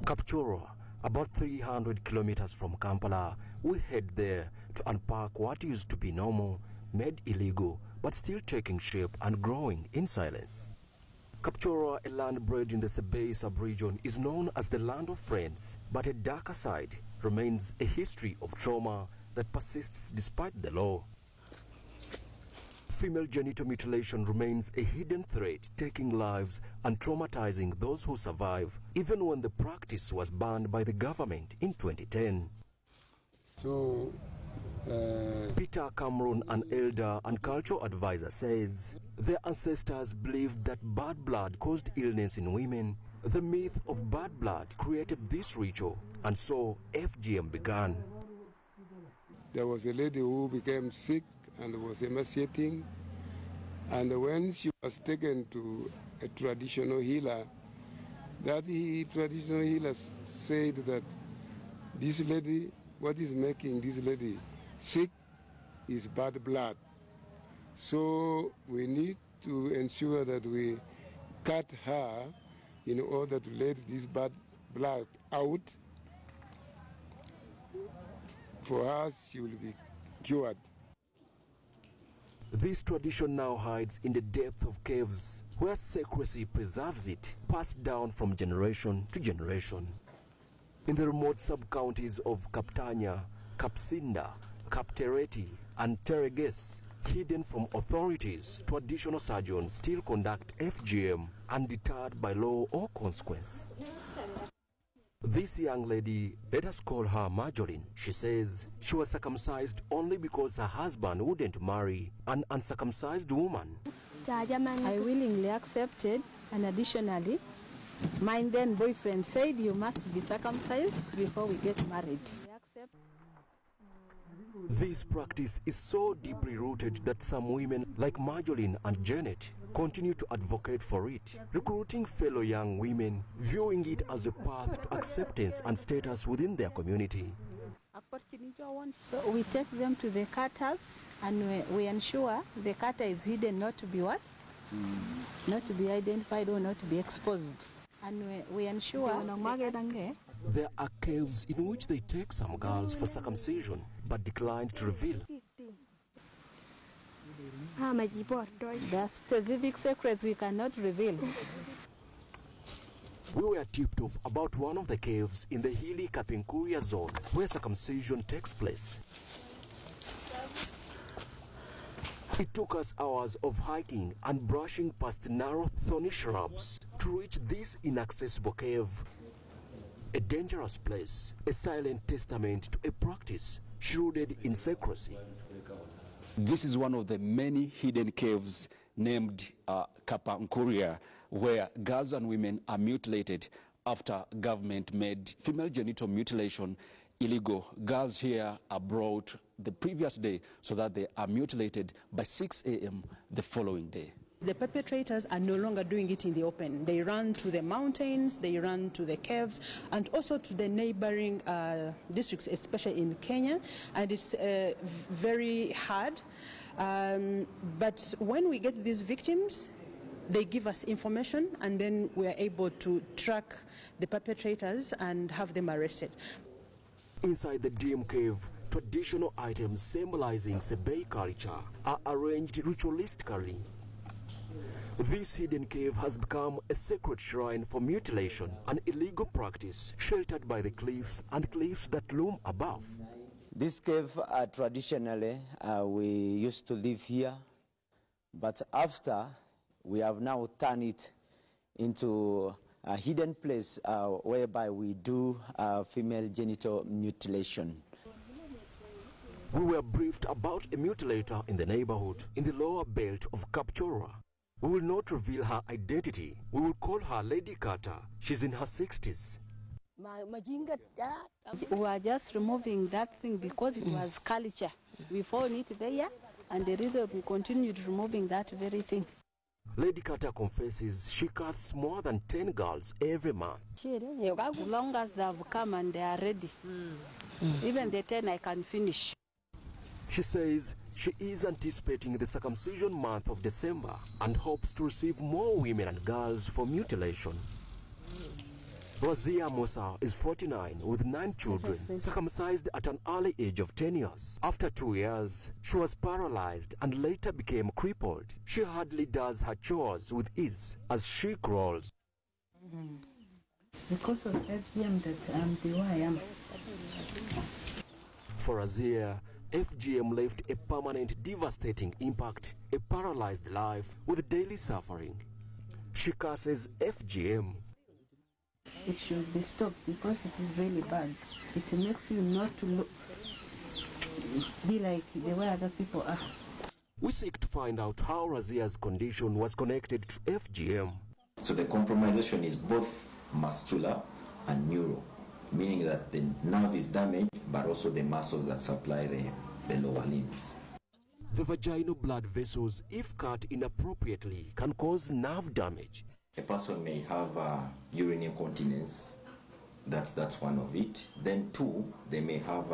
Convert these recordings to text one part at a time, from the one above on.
Kapchorwa, about 300 kilometers from Kampala, we head there to unpack what used to be normal, made illegal, but still taking shape and growing in silence. Kapchorwa, a land bred in the Sebei sub-region, is known as the land of friends, but a darker side remains a history of trauma that persists despite the law. Female genital mutilation remains a hidden threat, taking lives and traumatizing those who survive, even when the practice was banned by the government in 2010. So, Peter Cameron, an elder and cultural advisor, says their ancestors believed that bad blood caused illness in women. The myth of bad blood created this ritual, and so FGM began. There was a lady who became sick and was emaciating, and when she was taken to a traditional healer, traditional healer said that this lady, what is making this lady sick is bad blood. So we need to ensure that we cut her in order to let this bad blood out. For her, she will be cured. This tradition now hides in the depth of caves, where secrecy preserves it, passed down from generation to generation. In the remote sub-counties of Kaptanya, Kapsinda, Kaptereti, and Tereges, hidden from authorities, traditional surgeons still conduct FGM, undeterred by law or consequence. This young lady, let us call her Marjorie. She says she was circumcised only because her husband wouldn't marry an uncircumcised woman. I willingly accepted, and additionally, my then boyfriend said you must be circumcised before we get married. This practice is so deeply rooted that some women like Marjolene and Janet continue to advocate for it, recruiting fellow young women, viewing it as a path to acceptance and status within their community. So we take them to the cutters, and we ensure the cutter is hidden, not to be what? Not to be identified or not to be exposed. And we ensure there are caves in which they take some girls for circumcision, but declined to reveal. There are specific secrets we cannot reveal. We were tipped off about one of the caves in the hilly Kapinkuria zone where circumcision takes place. It took us hours of hiking and brushing past narrow thorny shrubs to reach this inaccessible cave. A dangerous place, a silent testament to a practice shrouded in secrecy. This is one of the many hidden caves named Kapinkuria, where girls and women are mutilated after government made female genital mutilation illegal. Girls here are brought the previous day so that they are mutilated by 6 a.m. the following day. The perpetrators are no longer doing it in the open. They run to the mountains, they run to the caves, and also to the neighboring districts, especially in Kenya, and it's very hard. But when we get these victims, they give us information, and then we are able to track the perpetrators and have them arrested. Inside the dim cave, traditional items symbolizing Sebei culture are arranged ritualistically. This hidden cave has become a sacred shrine for mutilation, an illegal practice sheltered by the cliffs and cliffs that loom above. This cave, traditionally, we used to live here, but after we have now turned it into a hidden place whereby we do female genital mutilation. We were briefed about a mutilator in the neighborhood in the lower belt of Kapchorwa. We will not reveal her identity. We will call her Lady Carter. She's in her 60s. We are just removing that thing because it was culture. We found it there, and the reason we continued removing that very thing. Lady Carter confesses she cuts more than 10 girls every month. As long as they have come and they are ready, even the 10 I can finish. She says she is anticipating the circumcision month of December and hopes to receive more women and girls for mutilation. Razia Musa is 49 with 9 children, circumcised at an early age of 10 years. After 2 years, she was paralyzed and later became crippled. She hardly does her chores with ease as she crawls. Because of FGM that I'm the way I am. For Razia, FGM left a permanent devastating impact, a paralyzed life with daily suffering. She curses FGM. It should be stopped because it is really bad. It makes you not to be like the way other people are. We seek to find out how Razia's condition was connected to FGM. So the compromisation is both muscular and neuro, meaning that the nerve is damaged, but also the muscles that supply the lower limbs. The vaginal blood vessels, if cut inappropriately, can cause nerve damage. A person may have urine incontinence, that's one of it. Then 2, they may have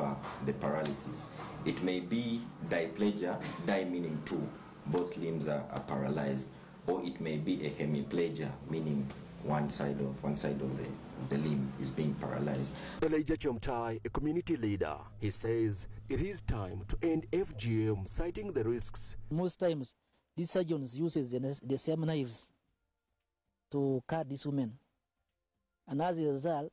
the paralysis. It may be diplegia, di meaning 2, both limbs are paralyzed, or it may be a hemiplegia, meaning one side of the limb is being paralyzed. Elijah Chomtai, a community leader, he says it is time to end FGM, citing the risks. Most times, these surgeons use the same knives to cut these women, and as a result,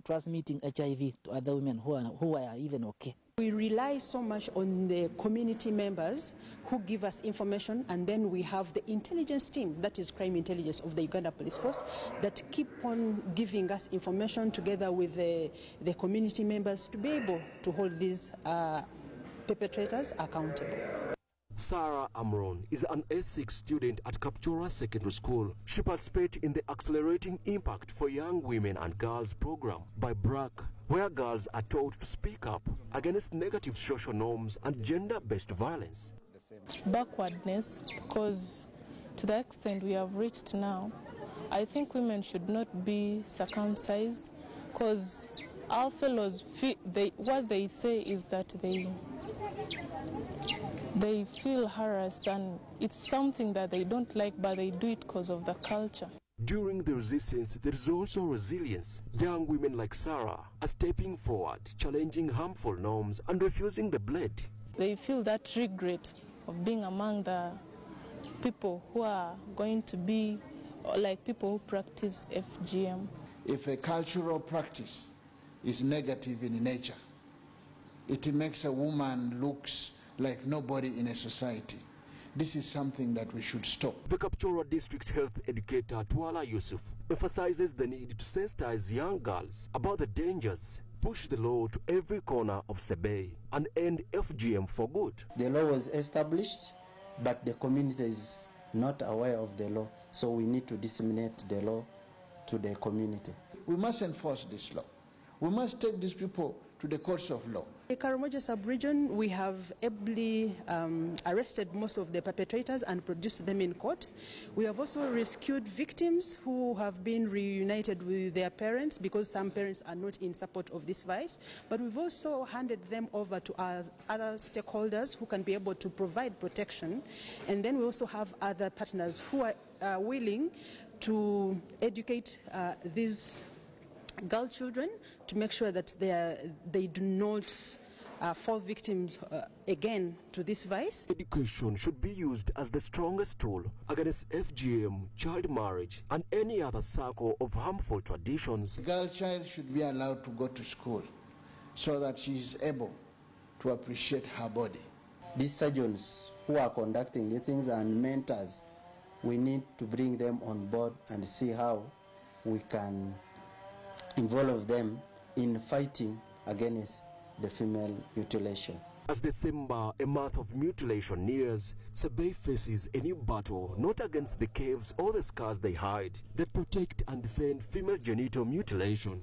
transmitting HIV to other women who are even okay. We rely so much on the community members who give us information, and then we have the intelligence team, that is crime intelligence of the Uganda Police Force, that keep on giving us information together with the community members to be able to hold these perpetrators accountable. Sarah Amron is an S6 student at Kapchora Secondary School. She participates in the Accelerating Impact for Young Women and Girls program by BRAC, where girls are taught to speak up against negative social norms and gender-based violence. It's backwardness because to the extent we have reached now, I think women should not be circumcised because our fellows, what they say is that they feel harassed and it's something that they don't like, but they do it because of the culture. During the resistance, there is also resilience. Young women like Sarah are stepping forward, challenging harmful norms and refusing the blade. They feel that regret of being among the people who are going to be like people who practice FGM. If a cultural practice is negative in nature, it makes a woman looks like nobody in a society. This is something that we should stop. The Kapchora District Health Educator Twala Yusuf emphasizes the need to sensitize young girls about the dangers, push the law to every corner of Sebei, and end FGM for good. The law was established, but the community is not aware of the law, so we need to disseminate the law to the community. We must enforce this law. We must take these people to the courts of law. In Karamoja sub-region, we have ably arrested most of the perpetrators and produced them in court. We have also rescued victims who have been reunited with their parents because some parents are not in support of this vice. But we've also handed them over to our other stakeholders who can be able to provide protection. And then we also have other partners who are willing to educate these girl children to make sure that they do not fall victims again to this vice. Education should be used as the strongest tool against FGM, child marriage, and any other circle of harmful traditions. A girl child should be allowed to go to school so that she is able to appreciate her body. These surgeons who are conducting these things and mentors, we need to bring them on board and see how we can involve them in fighting against the female mutilation. As December, a month of mutilation, nears, Sebei faces a new battle, not against the caves or the scars they hide, that protect and defend female genital mutilation.